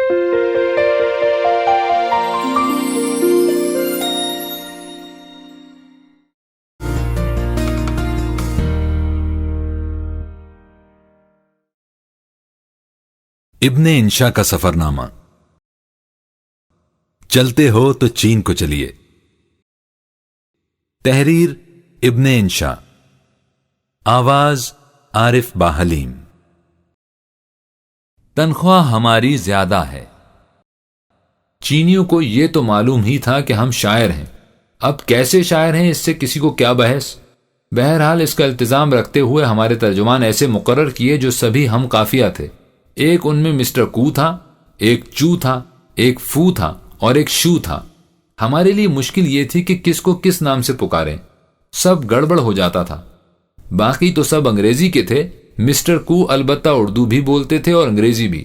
ابن انشا کا سفرنامہ۔ چلتے ہو تو چین کو چلیے۔ تحریر ابن انشا، آواز عارف باحلیم۔ تنخواہ ہماری زیادہ ہے۔ چینیوں کو یہ تو معلوم ہی تھا کہ ہم شاعر ہیں، اب کیسے شاعر ہیں اس سے کسی کو کیا بحث۔ بہرحال اس کا التزام رکھتے ہوئے ہمارے ترجمان ایسے مقرر کیے جو سبھی ہم قافیہ تھے۔ ایک ان میں مسٹر کو تھا، ایک چو تھا، ایک فو تھا اور ایک شو تھا۔ ہمارے لیے مشکل یہ تھی کہ کس کو کس نام سے پکاریں، سب گڑبڑ ہو جاتا تھا۔ باقی تو سب انگریزی کے تھے۔ مسٹر کو البتہ اردو بھی بولتے تھے اور انگریزی بھی۔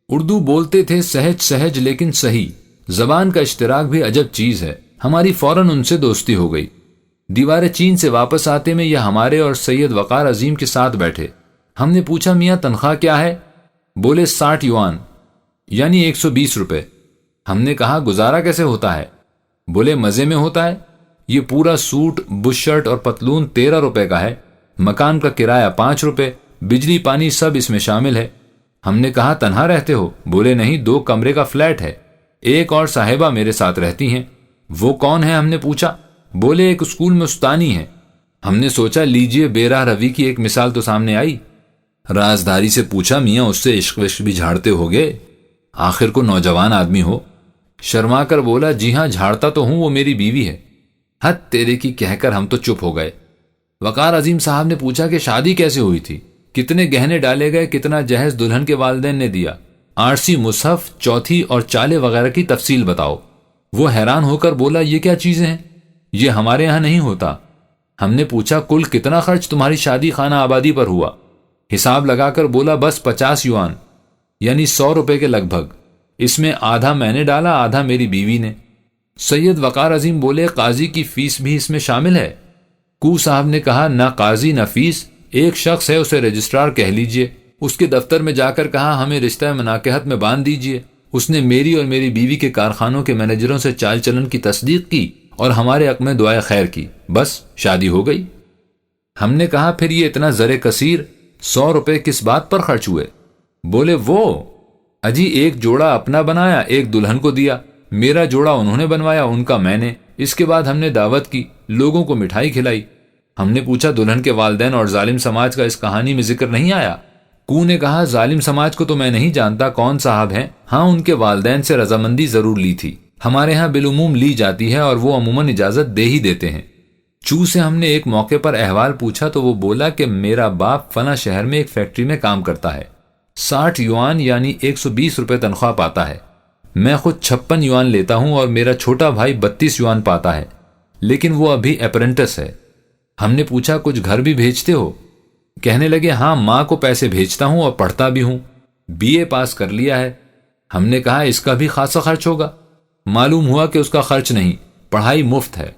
اردو بولتے تھے سہج سہج لیکن صحیح۔ زبان کا اشتراک بھی عجب چیز ہے۔ ہماری فوراً ان سے دوستی ہو گئی۔ دیوار چین سے واپس آتے میں یہ ہمارے اور سید وقار عظیم کے ساتھ بیٹھے۔ ہم نے پوچھا میاں تنخواہ کیا ہے؟ بولے 60 یوان یعنی 120 روپے۔ ہم نے کہا گزارا کیسے ہوتا ہے؟ بولے مزے میں ہوتا ہے۔ یہ پورا سوٹ بش شرٹ اور پتلون 13 روپے کا ہے۔ مکان کا کرایہ 5 روپے، بجلی پانی سب اس میں شامل ہے۔ ہم نے کہا تنہا رہتے ہو؟ بولے نہیں، 2 کمرے کا فلیٹ ہے، ایک اور صاحبہ میرے ساتھ رہتی ہیں۔ وہ کون ہے؟ ہم نے پوچھا۔ بولے ایک اسکول میں استانی ہے۔ ہم نے سوچا لیجئے بے راہ روی کی ایک مثال تو سامنے آئی۔ رازداری سے پوچھا میاں اس سے عشق وشق بھی جھاڑتے ہوگے؟ آخر کو نوجوان آدمی ہو۔ شرما کر بولا جی ہاں جھاڑتا تو ہوں، وہ میری بیوی ہے۔ حد تیرے کی کہہ کر ہم تو چپ ہو گئے۔ وقار عظیم صاحب نے پوچھا کہ شادی کیسے ہوئی تھی، کتنے گہنے ڈالے گئے، کتنا جہیز دلہن کے والدین نے دیا، آرسی مصحف چوتھی اور چالے وغیرہ کی تفصیل بتاؤ۔ وہ حیران ہو کر بولا یہ کیا چیزیں ہیں، یہ ہمارے یہاں نہیں ہوتا۔ ہم نے پوچھا کل کتنا خرچ تمہاری شادی خانہ آبادی پر ہوا؟ حساب لگا کر بولا بس 50 یوان یعنی 100 روپے کے لگ بھگ۔ اس میں آدھا میں نے ڈالا، آدھا میری بیوی نے۔ سید وقار عظیم بولے قاضی کی فیس بھی اس میں شامل ہے؟ کو صاحب نے کہا نہ قاضی نہ فیس، ایک شخص ہے اسے رجسٹرار کہہ لیجئے۔ اس کے دفتر میں جا کر کہا ہمیں رشتہ مناکحت میں باندھ دیجئے۔ اس نے میری اور میری بیوی کے کارخانوں کے مینیجروں سے چال چلن کی تصدیق کی اور ہمارے حق میں دعائے خیر کی، بس شادی ہو گئی۔ ہم نے کہا پھر یہ اتنا زر کثیر 100 روپے کس بات پر خرچ ہوئے؟ بولے وہ اجی ایک جوڑا اپنا بنایا، ایک دلہن کو دیا، میرا جوڑا انہوں نے بنوایا، ان کا میں نے۔ اس کے بعد ہم نے دعوت کی، لوگوں کو مٹھائی کھلائی۔ ہم نے پوچھا دلہن کے والدین اور ظالم سماج کا اس کہانی میں ذکر نہیں آیا؟ کو نے کہا ظالم سماج کو تو میں نہیں جانتا کون صاحب ہیں، ہاں ان کے والدین سے رضامندی ضرور لی تھی، ہمارے ہاں بالعموم لی جاتی ہے اور وہ عموماً اجازت دے ہی دیتے ہیں۔ چو سے ہم نے ایک موقع پر احوال پوچھا تو وہ بولا کہ میرا باپ فلاں شہر میں ایک فیکٹری میں کام کرتا ہے، 60 یوان یعنی 120 روپے تنخواہ پاتا ہے۔ میں خود 56 یوان لیتا ہوں اور میرا چھوٹا بھائی 32 یوان پاتا ہے، لیکن وہ ابھی اپرینٹس ہے۔ ہم نے پوچھا کچھ گھر بھی بھیجتے ہو؟ کہنے لگے ہاں ماں کو پیسے بھیجتا ہوں اور پڑھتا بھی ہوں، BA پاس کر لیا ہے۔ ہم نے کہا اس کا بھی خاصا خرچ ہوگا؟ معلوم ہوا کہ اس کا خرچ نہیں، پڑھائی مفت ہے۔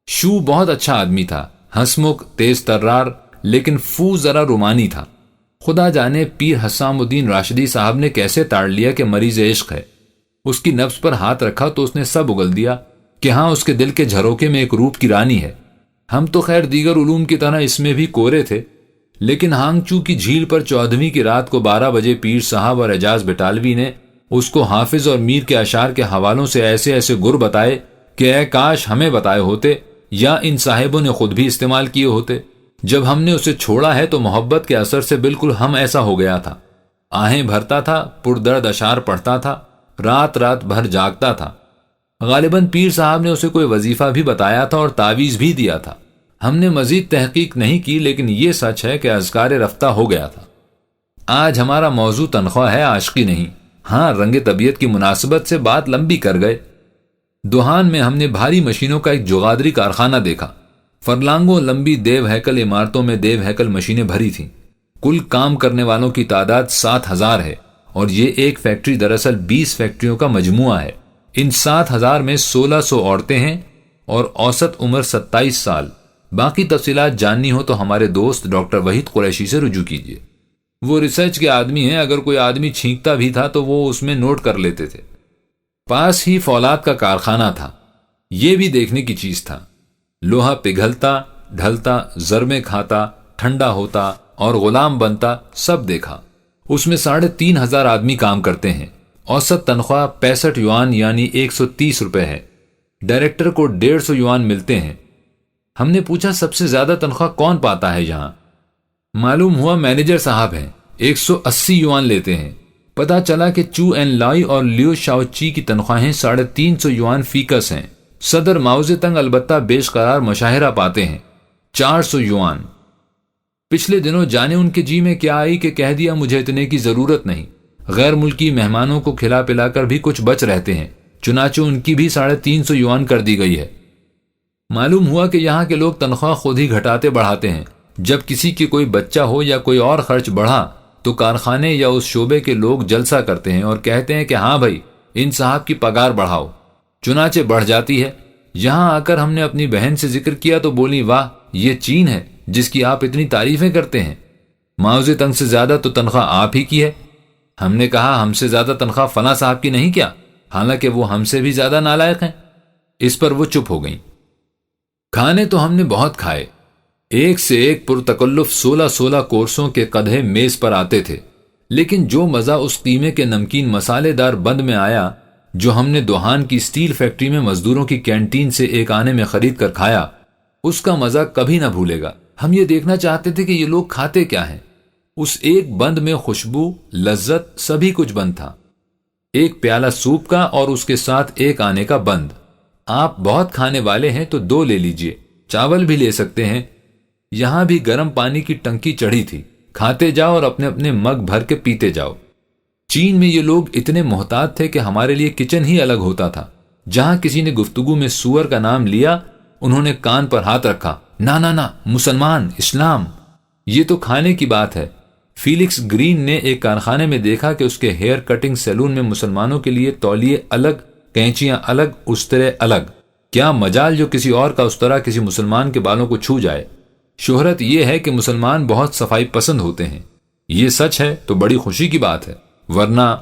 شو بہت اچھا آدمی تھا، ہنسمکھ تیز ترار، لیکن فو ذرا رومانی تھا۔ خدا جانے پیر حسام الدین راشدی صاحب نے کیسے تاڑ لیا کہ مریض عشق ہے۔ اس کی نفس پر ہاتھ رکھا تو اس نے سب اگل دیا کہ ہاں اس کے دل کے جھروکے میں ایک روپ کی رانی ہے۔ ہم تو خیر دیگر علوم کی طرح اس میں بھی کورے تھے، لیکن ہانگ چو کی جھیل پر 14ویں کی رات کو 12 بجے پیر صاحب اور اعجاز بٹالوی نے اس کو حافظ اور میر کے اشعار کے حوالوں سے ایسے ایسے گر بتائے کہ اے کاش ہمیں بتائے ہوتے یا ان صاحبوں نے خود بھی استعمال کیے ہوتے۔ جب ہم نے اسے چھوڑا ہے تو محبت کے اثر سے بالکل ہم ایسا ہو گیا تھا۔ آہیں بھرتا تھا، پردرد اشعار پڑھتا تھا، رات رات بھر جاگتا تھا۔ غالباً پیر صاحب نے اسے کوئی وظیفہ بھی بتایا تھا اور تعویذ بھی دیا تھا۔ ہم نے مزید تحقیق نہیں کی، لیکن یہ سچ ہے کہ اذکار رفتہ ہو گیا تھا۔ آج ہمارا موضوع تنخواہ ہے، عاشقی نہیں۔ ہاں رنگ طبیعت کی مناسبت سے بات لمبی کر گئے۔ دوحان میں ہم نے بھاری مشینوں کا ایک جغادری کارخانہ دیکھا۔ فرلانگوں لمبی دیو ہیکل عمارتوں میں دیو ہیکل مشینیں بھری تھیں۔ کل کام کرنے والوں کی تعداد 7000 ہے اور یہ ایک فیکٹری دراصل 20 فیکٹریوں کا مجموعہ ہے۔ ان 7000 میں 1600 عورتیں ہیں اور اوسط عمر 27 سال۔ باقی تفصیلات جاننی ہو تو ہمارے دوست ڈاکٹر وحید قریشی سے رجوع کیجیے۔ وہ ریسرچ کے آدمی ہیں، اگر کوئی آدمی چھینکتا بھی تھا تو وہ اس میں نوٹ کر لیتے تھے۔ پاس ہی فولاد کا کارخانہ تھا، یہ بھی دیکھنے کی چیز تھا۔ لوہا پگھلتا، ڈھلتا، زرمیں کھاتا، ٹھنڈا ہوتا اور غلام بنتا، سب دیکھا۔ اس میں 3,500 آدمی کام کرتے ہیں۔ اوسط تنخواہ 65 یوان یعنی 130 روپے ہے۔ ڈائریکٹر کو 150 یوان ملتے ہیں۔ ہم نے پوچھا سب سے زیادہ تنخواہ کون پاتا ہے یہاں؟ معلوم ہوا مینیجر صاحب ہیں، 180 یوان لیتے ہیں۔ پتا چلا کہ چو این لائی اور لیو شاو چی کی تنخواہیں 350 یوان فی کس ہیں۔ صدر ماؤ زے تنگ البتہ بیش قرار مشاہرہ پاتے ہیں، 400 یوان۔ پچھلے دنوں جانے ان کے جی میں کیا آئی کہ کہہ دیا مجھے اتنے کی ضرورت نہیں۔ غیر ملکی مہمانوں کو کھلا پلا کر بھی کچھ بچ رہتے ہیں، چنانچہ ان کی بھی 350 یوان کر دی گئی ہے۔ معلوم ہوا کہ یہاں کے لوگ تنخواہ خود ہی گھٹاتے بڑھاتے ہیں۔ جب کسی کی کوئی بچہ ہو یا کوئی اور خرچ بڑھا تو کارخانے یا اس شعبے کے لوگ جلسہ کرتے ہیں اور کہتے ہیں کہ ہاں بھائی ان صاحب کی پگار بڑھاؤ، چنانچہ بڑھ جاتی ہے۔ یہاں آ کر ہم نے اپنی بہن سے ذکر کیا تو بولی واہ یہ چین ہے جس کی آپ اتنی تعریفیں کرتے ہیں، ماؤ زے تنگ سے زیادہ تو تنخواہ آپ ہی کی ہے۔ ہم نے کہا ہم سے زیادہ تنخواہ فلاں صاحب کی نہیں کیا، حالانکہ وہ ہم سے بھی زیادہ نالائق ہیں۔ اس پر وہ چپ ہو گئیں۔ کھانے تو ہم نے بہت کھائے، ایک سے ایک پرتکلف 16 کورسوں کے قدحے میز پر آتے تھے، لیکن جو مزہ اس قیمے کے نمکین مسالے دار بند میں آیا جو ہم نے دوحان کی سٹیل فیکٹری میں مزدوروں کی کینٹین سے ایک آنے میں خرید کر کھایا، اس کا مزہ کبھی نہ بھولے گا۔ ہم یہ دیکھنا چاہتے تھے کہ یہ لوگ کھاتے کیا ہیں۔ اس ایک بند میں خوشبو، لذت، سبھی کچھ بند تھا۔ ایک پیالہ سوپ کا اور اس کے ساتھ ایک آنے کا بند۔ آپ بہت کھانے والے ہیں تو 2 لے لیجئے، چاول بھی لے سکتے ہیں۔ یہاں بھی گرم پانی کی ٹنکی چڑھی تھی، کھاتے جاؤ اور اپنے اپنے مگ بھر کے پیتے جاؤ۔ چین میں یہ لوگ اتنے محتاط تھے کہ ہمارے لیے کچن ہی الگ ہوتا تھا۔ جہاں کسی نے گفتگو میں سور کا نام لیا، انہوں نے کان پر ہاتھ رکھا، نہ مسلمان، اسلام، یہ تو کھانے کی بات ہے۔ فیلکس گرین نے ایک کارخانے میں دیکھا کہ اس کے ہیئر کٹنگ سیلون میں مسلمانوں کے لیے تولیے الگ، کینچیاں الگ، استرے الگ۔ کیا مجال جو کسی اور کا استرا کسی مسلمان کے بالوں کو چھو جائے۔ شہرت یہ ہے کہ مسلمان بہت صفائی پسند ہوتے ہیں۔ یہ سچ ہے تو بڑی خوشی کی بات ہے، ورنہ